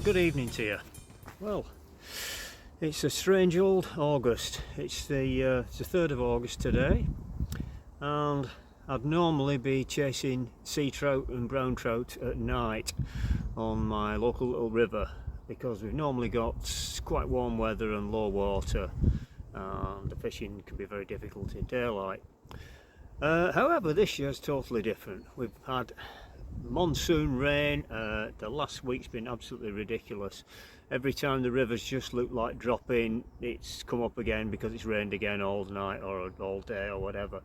Good evening to you. Well, it's a strange old August. It's the 3rd of August today, and I'd normally be chasing sea trout and brown trout at night on my local little river, because we've normally got quite warm weather and low water, and the fishing can be very difficult in daylight. However, this year is totally different. We've had monsoon rain. The last week's been absolutely ridiculous. Every time the rivers just look like dropping, it's come up again because it's rained again all night or all day or whatever.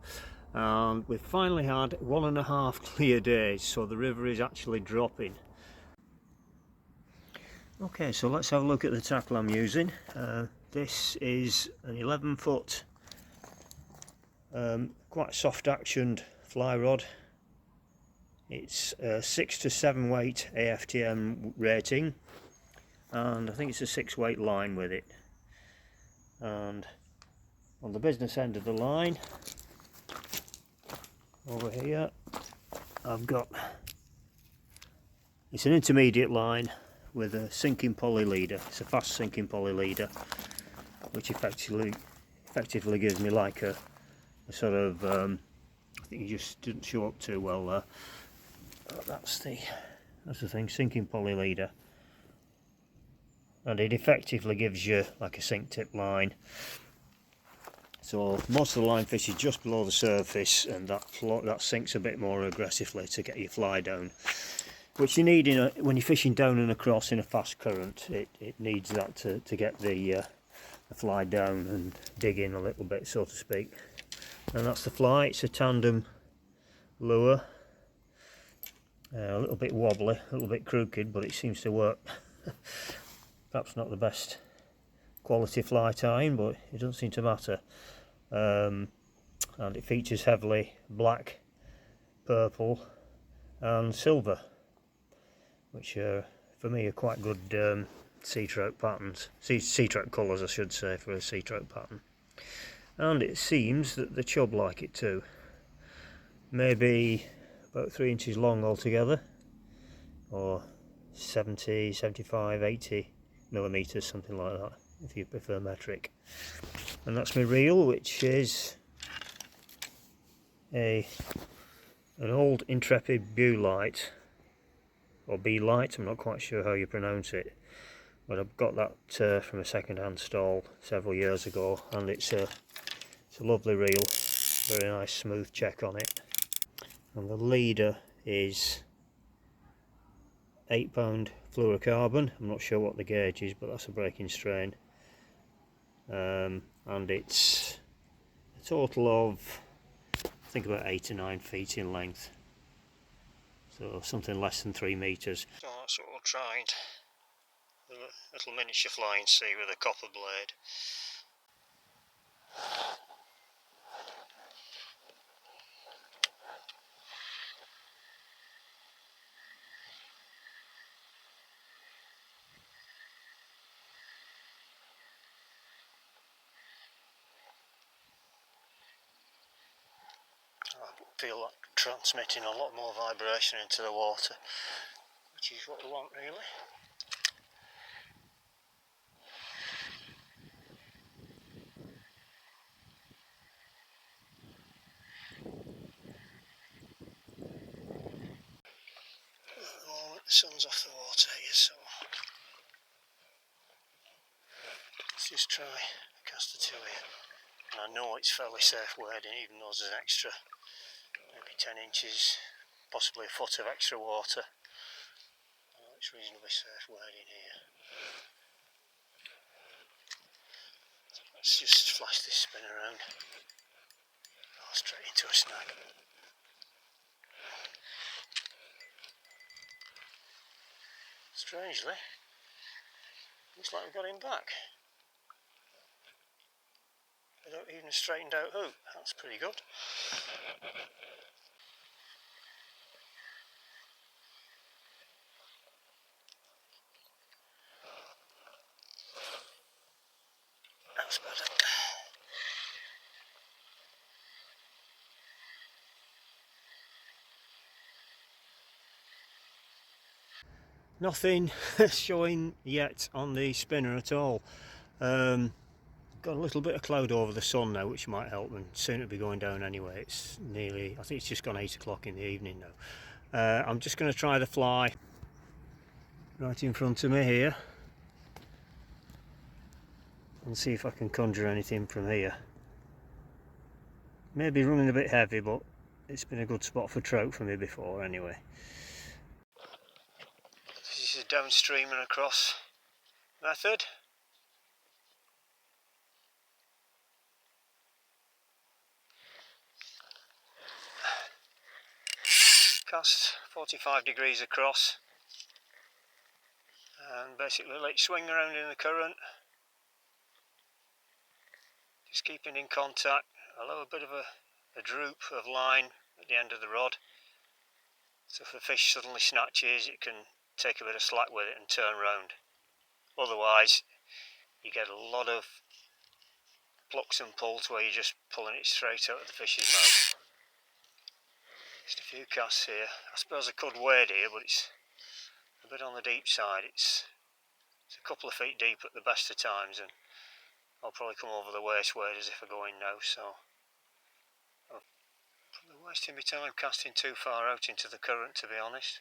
And we've finally had 1.5 clear days, so the river is actually dropping. Okay, so let's have a look at the tackle I'm using. This is an 11-foot, quite soft actioned fly rod. It's a 6 to 7 weight AFTM rating, and I think it's a 6 weight line with it. And on the business end of the line, over here, I've got, it's an intermediate line with a sinking poly leader. It's a fast sinking poly leader, which effectively gives me like a sort of, I think it just didn't show up too well there. That's the thing, sinking poly leader, and it effectively gives you like a sink tip line. So most of the line fish is just below the surface, and that sinks a bit more aggressively to get your fly down, which you need when you're fishing down and across in a fast current. It needs that to get the fly down and dig in a little bit, so to speak. And that's the fly. It's a tandem lure. A little bit wobbly, a little bit crooked, but it seems to work. Perhaps not the best quality fly tying, but it doesn't seem to matter. And it features heavily black, purple and silver, which for me are quite good sea trout patterns, sea trout colours I should say, for a sea trout pattern. And it seems that the chub like it too. Maybe about 3 inches long altogether, or 70, 75, 80 millimetres, something like that, if you prefer metric. And that's my reel, which is an old Intrepid Light, or B-Light, I'm not quite sure how you pronounce it, but I've got that from a second-hand stall several years ago, and it's a lovely reel, very nice smooth check on it. And the leader is 8-pound fluorocarbon. I'm not sure what the gauge is, but that's a breaking strain. And it's a total of, I think, about 8 to 9 feet in length. So something less than 3 metres. So that's what we'll try. A little miniature flying sea with a copper blade. I feel like transmitting a lot more vibration into the water, which is what we want really. The sun's off the water here, so let's just try a cast or two here. And I know it's fairly safe wading, even though there's an extra, maybe 10 inches, possibly a foot of extra water. It's reasonably safe wading here. Let's just flash this spin around. Oh, straight into a snag. Strangely, looks like we've got him back. Without even a straightened out hook. That's pretty good. That's better. Nothing showing yet on the spinner at all. Got a little bit of cloud over the sun now, which might help, and soon it'll be going down anyway. It's nearly, I think it's just gone 8 o'clock in the evening now. I'm just going to try the fly right in front of me here and see if I can conjure anything from here. Maybe running a bit heavy, but it's been a good spot for trout for me before anyway. This is a downstream and across method. Cast 45 degrees across and basically let it swing around in the current, just keeping in contact. Allow a bit of a droop of line at the end of the rod, so if the fish suddenly snatches it can take a bit of slack with it and turn round. Otherwise you get a lot of plucks and pulls where you're just pulling it straight out of the fish's mouth. Just a few casts here. I suppose I could wade here, but it's a bit on the deep side. It's a couple of feet deep at the best of times, and I'll probably come over the waist waders if I go in now, so I'm probably wasting my time casting too far out into the current, to be honest.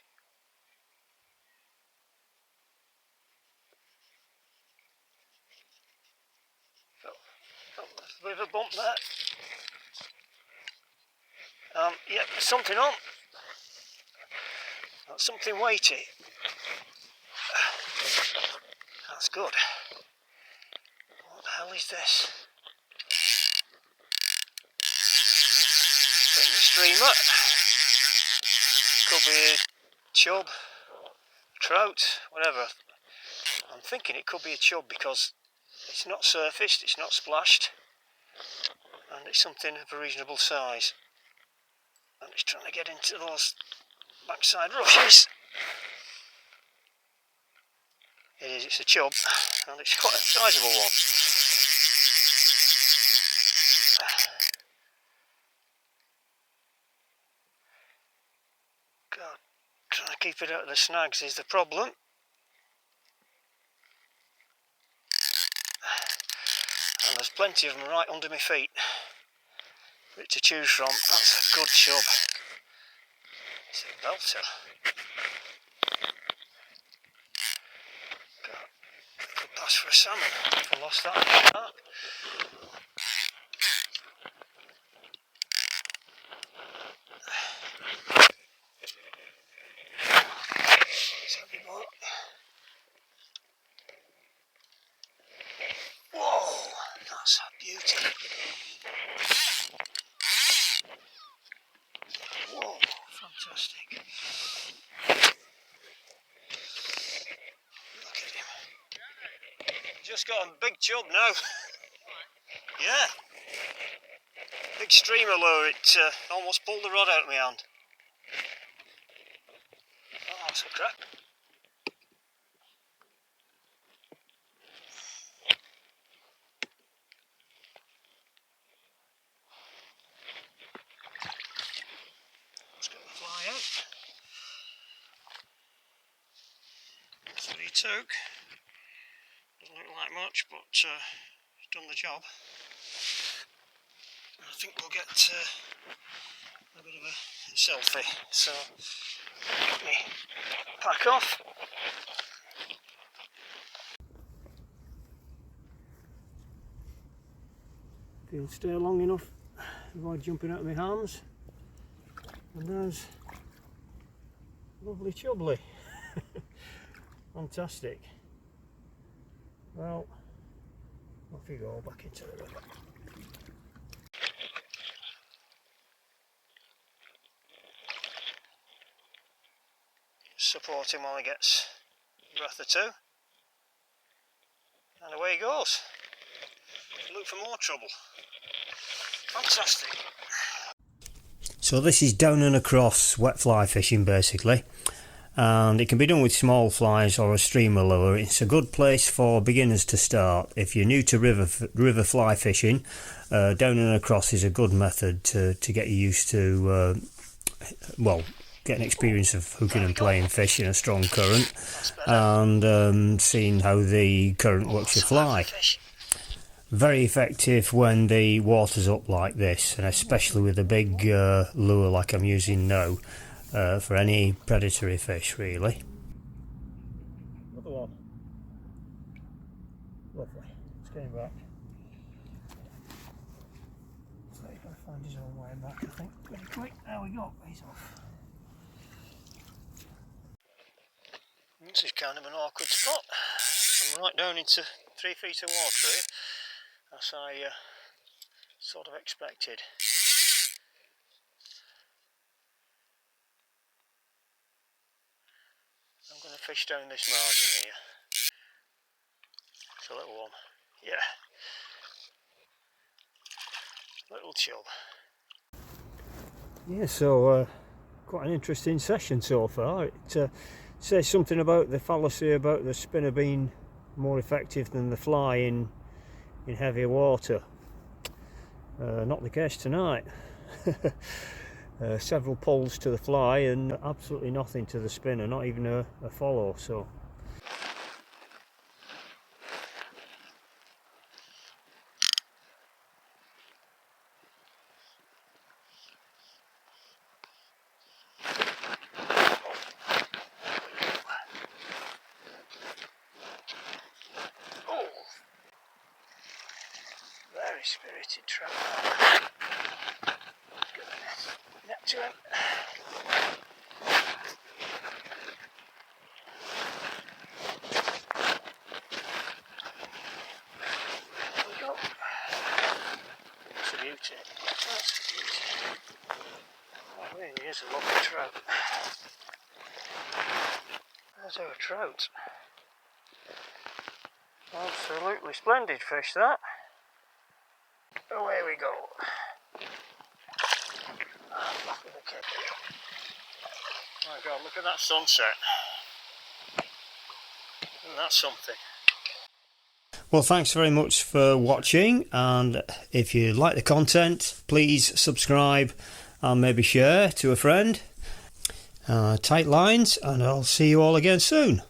Oh, there's a bit of a bump there. Yeah, there's something on. That's something weighty. That's good. What the hell is this? Taking the streamer. It could be a chub, trout, whatever. I'm thinking it could be a chub because it's not surfaced, it's not splashed, and it's something of a reasonable size. I'm just trying to get into those backside rushes. It is, it's a chub, and it's quite a sizable one. God, trying to keep it out of the snags is the problem. And there's plenty of them right under my feet. Bit to choose from. That's a good chub. It's a belter. God, could pass for a salmon. I lost that in the dark. It's heavy boat. Whoa, that's a beauty. Whoa, fantastic. Look at him. Just got a big chub now. Yeah. Big streamer lure, it almost pulled the rod out of my hand. Oh, that's a crack. Let's get the fly out. That's what he took. Doesn't look like much, but it's done the job. I think we'll get a bit of a selfie. So, let me pack off. If you'll stay long enough, avoid jumping out of my hands. And there's lovely chubbly. Fantastic. Well, off you go back into the river. Support him while he gets a breath or two. And away he goes. Look for more trouble. Fantastic. So this is down and across wet fly fishing basically, and it can be done with small flies or a streamer lure. It's a good place for beginners to start. If you're new to river fly fishing, down and across is a good method to get you used to well, getting experience of hooking and playing fish in a strong current, and seeing how the current works your fly. Very effective when the water's up like this, and especially with a big lure like I'm using now, for any predatory fish really. Another one. Lovely. It's getting back. So he's got to find his own way back, I think. Pretty quick. There we go. He's off. This is kind of an awkward spot. I'm right down into 3 feet of water here, as I sort of expected. I'm going to fish down this margin here. It's a little one. Yeah. Little chub. Yeah, so quite an interesting session so far. It says something about the fallacy about the spinner being more effective than the fly in heavier water. Not the case tonight. Several pulls to the fly and absolutely nothing to the spinner, not even a follow. So very spirited trout. Net to him. There we go. That's a beauty. That's a beauty. Oh, really is a lovely trout. There's our trout. Absolutely splendid fish, that. Away we go. Back with the kick. Oh my God, look at that sunset. Isn't that something? Well, thanks very much for watching, and if you like the content, please subscribe and maybe share to a friend. Tight lines, and I'll see you all again soon.